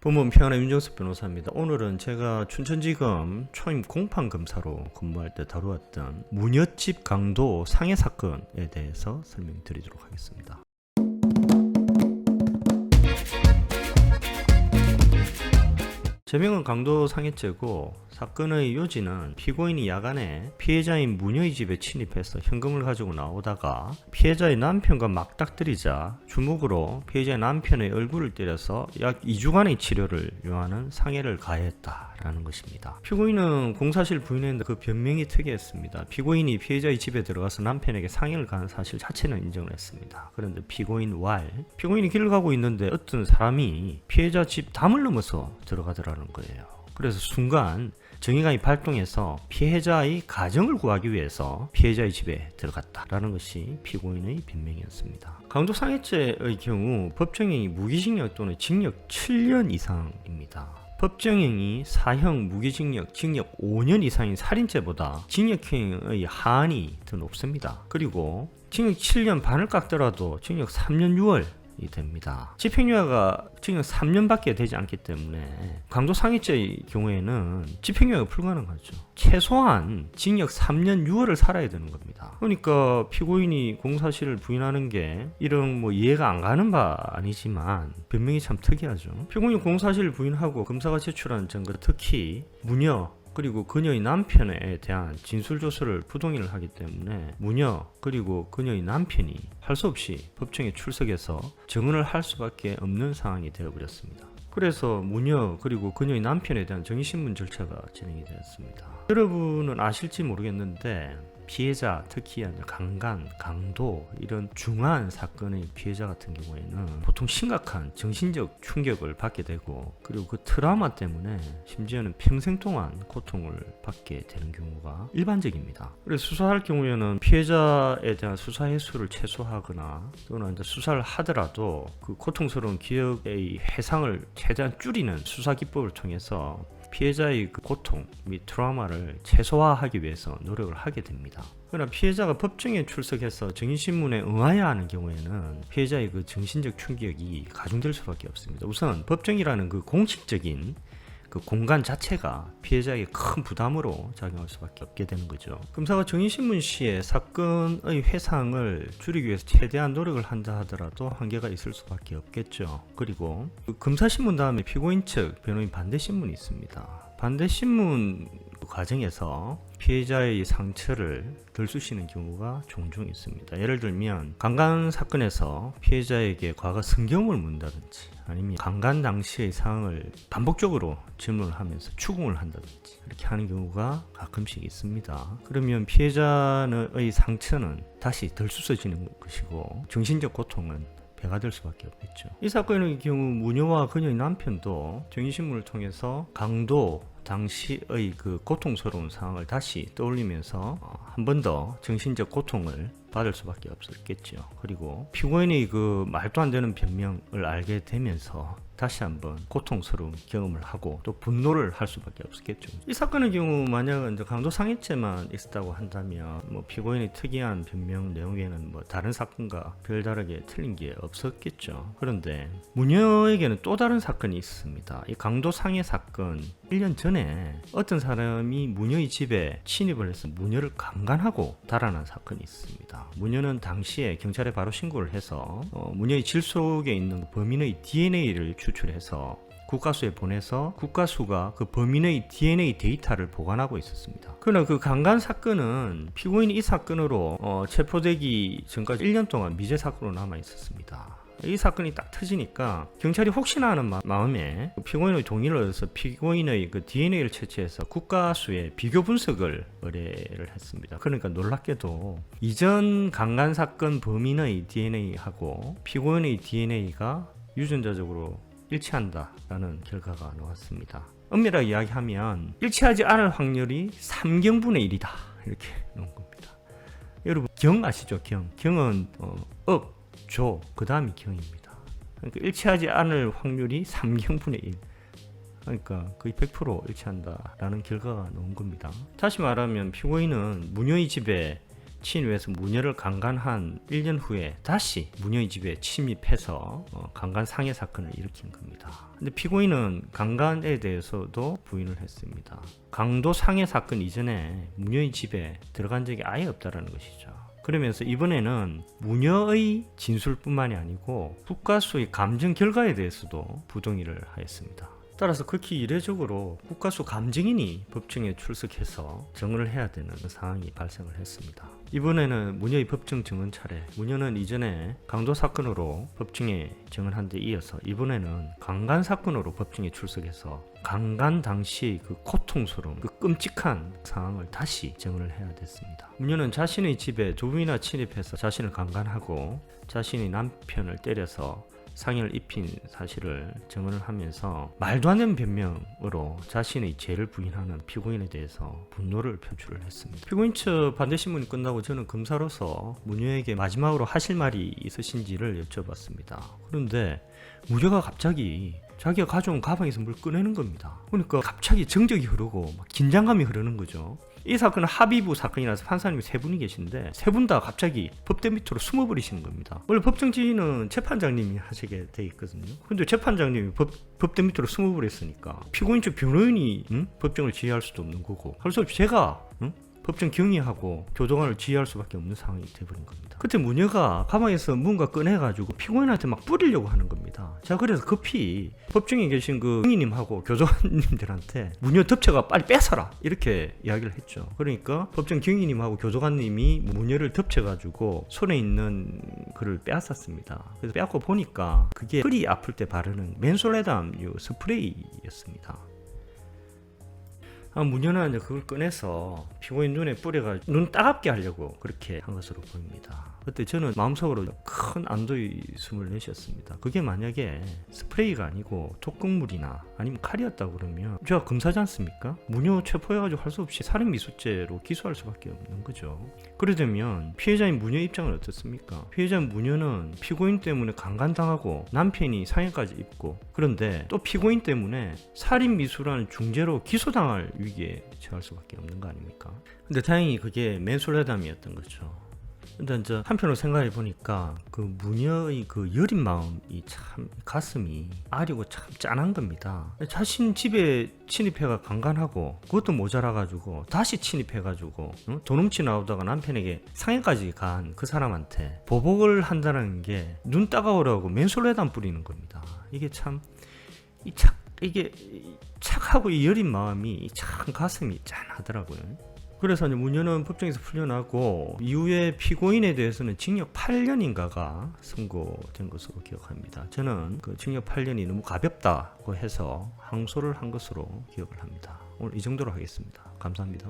법무부 평안의 윤정석 변호사입니다. 오늘은 제가 춘천지검 초임 공판검사로 근무할 때 다루었던 무녀집 강도 상해 사건에 대해서 설명드리도록 하겠습니다. 제명은 강도 상해죄고 사건의 요지는 피고인이 야간에 피해자인 무녀의 집에 침입해서 현금을 가지고 나오다가 피해자의 남편과 맞닥뜨리자 주먹으로 피해자의 남편의 얼굴을 때려서 약 2주간의 치료를 요하는 상해를 가했다라는 것입니다. 피고인은 공사실 부인했는데 그 변명이 특이했습니다. 피고인이 피해자의 집에 들어가서 남편에게 상해를 가한 사실 자체는 인정을 했습니다. 그런데 피고인이 길을 가고 있는데 어떤 사람이 피해자 집 담을 넘어서 들어가더라는 거예요. 그래서 순간 정의감이 발동해서 피해자의 가정을 구하기 위해서 피해자의 집에 들어갔다라는 것이 피고인의 변명이었습니다. 강도 상해죄의 경우 법정형이 무기징역 또는 징역 7년 이상입니다. 법정형이 사형 무기징역, 징역 5년 이상인 살인죄보다 징역형의 하한이 더 높습니다. 그리고 징역 7년 반을 깎더라도 징역 3년 6월 이 됩니다. 집행유예가 징역 3년밖에 되지 않기 때문에 강도 상해죄의 경우에는 집행유예가 불가능하죠. 최소한 징역 3년 6월을 살아야 되는 겁니다. 그러니까 피고인이 공사실을 부인하는 게 이런 이해가 안 가는 바 아니지만 변명이 참 특이하죠. 피고인이 공사실을 부인하고 검사가 제출한 증거, 특히 무녀 그리고 그녀의 남편에 대한 진술조서를 부동의를 하기 때문에 무녀 그리고 그녀의 남편이 할 수 없이 법정에 출석해서 증언을 할 수밖에 없는 상황이 되어버렸습니다. 그래서 무녀 그리고 그녀의 남편에 대한 정의신문 절차가 진행이 되었습니다. 여러분은 아실지 모르겠는데 피해자, 특히 강간, 강도 이런 중한 사건의 피해자 같은 경우에는 보통 심각한 정신적 충격을 받게 되고 그리고 그 트라우마 때문에 심지어는 평생 동안 고통을 받게 되는 경우가 일반적입니다. 그래서 수사할 경우에는 피해자에 대한 수사 횟수를 최소화하거나 또는 수사를 하더라도 그 고통스러운 기억의 해상을 최대한 줄이는 수사 기법을 통해서 피해자의 그 고통 및 트라우마를 최소화하기 위해서 노력을 하게 됩니다. 그러나 피해자가 법정에 출석해서 정의신문에 응하여야 하는 경우에는 피해자의 그 정신적 충격이 가중될 수밖에 없습니다. 우선 법정이라는 그 공식적인 그 공간 자체가 피해자에게 큰 부담으로 작용할 수밖에 없게 되는 거죠. 검사가 정의신문 시에 사건의 회상을 줄이기 위해서 최대한 노력을 한다 하더라도 한계가 있을 수밖에 없겠죠. 그리고 그 검사신문 다음에 피고인 측 변호인 반대신문이 있습니다. 반대신문 과정에서 피해자의 상처를 덜 쑤시는 경우가 종종 있습니다. 예를 들면 강간 사건에서 피해자에게 과거 성경을 묻는다든지 아니면 강간 당시의 상황을 반복적으로 질문을 하면서 추궁을 한다든지 이렇게 하는 경우가 가끔씩 있습니다. 그러면 피해자의 상처는 다시 덜 쑤셔지는 것이고 정신적 고통은 배가 될 수밖에 없겠죠. 이 사건의 경우 무녀와 그녀의 남편도 정의신문을 통해서 강도 당시의 그 고통스러운 상황을 다시 떠올리면서 한 번 더 정신적 고통을 받을 수밖에 없었겠죠. 그리고 피고인의 그 말도 안 되는 변명을 알게 되면서 다시 한번 고통스러운 경험을 하고 또 분노를 할 수밖에 없었겠죠. 이 사건의 경우 만약 강도 상해죄만 있었다고 한다면 피고인의 특이한 변명 내용에는 다른 사건과 별다르게 틀린 게 없었겠죠. 그런데 무녀에게는 또 다른 사건이 있습니다. 이 강도 상해 사건 1년 전에 어떤 사람이 무녀의 집에 침입을 해서 무녀를 강간하고 달아난 사건이 있습니다. 무녀는 당시에 경찰에 바로 신고를 해서 무녀의 질 속에 있는 범인의 DNA를 추출해서 국가수에 보내서 국가수가 그 범인의 DNA 데이터를 보관하고 있었습니다. 그러나 그 강간 사건은 피고인이 이 사건으로 체포되기 전까지 1년 동안 미제 사건으로 남아 있었습니다. 이 사건이 딱 터지니까 경찰이 혹시나 하는 마음에 피고인의 동의를 얻어서 피고인의 그 DNA를 채취해서 국가수에 비교 분석을 의뢰를 했습니다. 그러니까 놀랍게도 이전 강간 사건 범인의 DNA하고 피고인의 DNA가 유전자적으로 일치한다라는 결과가 나왔습니다. 엄밀하게 이야기하면 일치하지 않을 확률이 3경분의 1이다 이렇게 놓은 겁니다. 여러분 경 아시죠? 경은 조, 그 다음이 경입니다. 그러니까 일치하지 않을 확률이 3경분의 1. 그러니까 거의 100% 일치한다라는 결과가 나온 겁니다. 다시 말하면 피고인은 무녀의 집에 침입해서 무녀를 강간한 1년 후에 다시 무녀의 집에 침입해서 강간 상해 사건을 일으킨 겁니다. 근데 피고인은 강간에 대해서도 부인을 했습니다. 강도 상해 사건 이전에 무녀의 집에 들어간 적이 아예 없다라는 것이죠. 그러면서 이번에는 무녀의 진술뿐만이 아니고 국가수의 감정 결과에 대해서도 부동의를 하였습니다. 따라서 극히 이례적으로 국가수 감증인이 법정에 출석해서 증언을 해야 되는 상황이 발생을 했습니다. 이번에는 무녀의 법정 증언 차례. 무녀는 이전에 강도 사건으로 법정에 증언한 데 이어서 이번에는 강간 사건으로 법정에 출석해서 강간 당시 그 고통스러운 그 끔찍한 상황을 다시 증언을 해야 됐습니다. 무녀는 자신의 집에 두 번이나 침입해서 자신을 강간하고 자신의 남편을 때려서 상해를 입힌 사실을 증언을 하면서 말도 안 되는 변명으로 자신의 죄를 부인하는 피고인에 대해서 분노를 표출을 했습니다. 피고인 측 반대 신문이 끝나고 저는 검사로서 무녀에게 마지막으로 하실 말이 있으신지를 여쭤봤습니다. 그런데 무녀가 갑자기 자기가 가져온 가방에서 뭘 꺼내는 겁니다. 그러니까 갑자기 정적이 흐르고 막 긴장감이 흐르는 거죠. 이 사건은 합의부 사건이라서 판사님이 세 분이 계신데 세 분 다 갑자기 법대 밑으로 숨어버리시는 겁니다. 원래 법정 지휘는 재판장님이 하시게 돼 있거든요. 근데 재판장님이 법대 밑으로 숨어버렸으니까 피고인 측 변호인이 법정을 지휘할 수도 없는 거고 할 수 없이 제가 법정 경위하고 교도관을 지휘할 수밖에 없는 상황이 돼버린 겁니다. 그때 무녀가 가방에서 뭔가 꺼내가지고 피고인한테 막 뿌리려고 하는 겁니다. 자, 그래서 급히 법정에 계신 그 경위님하고 교도관님들한테 무녀 덮쳐가 빨리 뺏어라 이렇게 이야기를 했죠. 그러니까 법정 경위님하고 교도관님이 무녀를 덮쳐가지고 손에 있는 그를 빼앗았습니다. 그래서 빼앗고 보니까 그게 허리 아플 때 바르는 맨솔레담유 스프레이였습니다. 무녀는 이제 그걸 꺼내서 피고인 눈에 뿌려가지고 눈 따갑게 하려고 그렇게 한 것으로 보입니다. 그때 저는 마음속으로 큰 안도의 숨을 내쉬었습니다. 그게 만약에 스프레이가 아니고 독극물이나 아니면 칼이었다고 그러면 제가 검사지 않습니까? 무녀 체포해가지고 할 수 없이 살인미수죄로 기소할 수밖에 없는 거죠. 그러려면 피해자인 무녀 입장은 어떻습니까? 피해자인 무녀는 피고인 때문에 강간당하고 남편이 상해까지 입고 그런데 또 피고인 때문에 살인미수라는 중죄로 기소당할 위기에 처할 수밖에 없는 거 아닙니까? 근데 다행히 그게 맨솔레담이었던 거죠. 근데 이제 한편으로 생각해 보니까 그 무녀의 그 여린 마음이 참 가슴이 아리고 참 짠한 겁니다. 자신 집에 침입해가 강간하고 그것도 모자라가지고 다시 침입해가지고 돈 훔치 나오다가 남편에게 상해까지 간 그 사람한테 보복을 한다는 게 눈 따가우라고 맨솔레담 뿌리는 겁니다. 이게 참 이게 착하고 이 여린 마음이 참 가슴이 짠하더라고요. 그래서 이제 무녀는 법정에서 풀려나고 이후에 피고인에 대해서는 징역 8년인가가 선고된 것으로 기억합니다. 저는 그 징역 8년이 너무 가볍다고 해서 항소를 한 것으로 기억을 합니다. 오늘 이 정도로 하겠습니다. 감사합니다.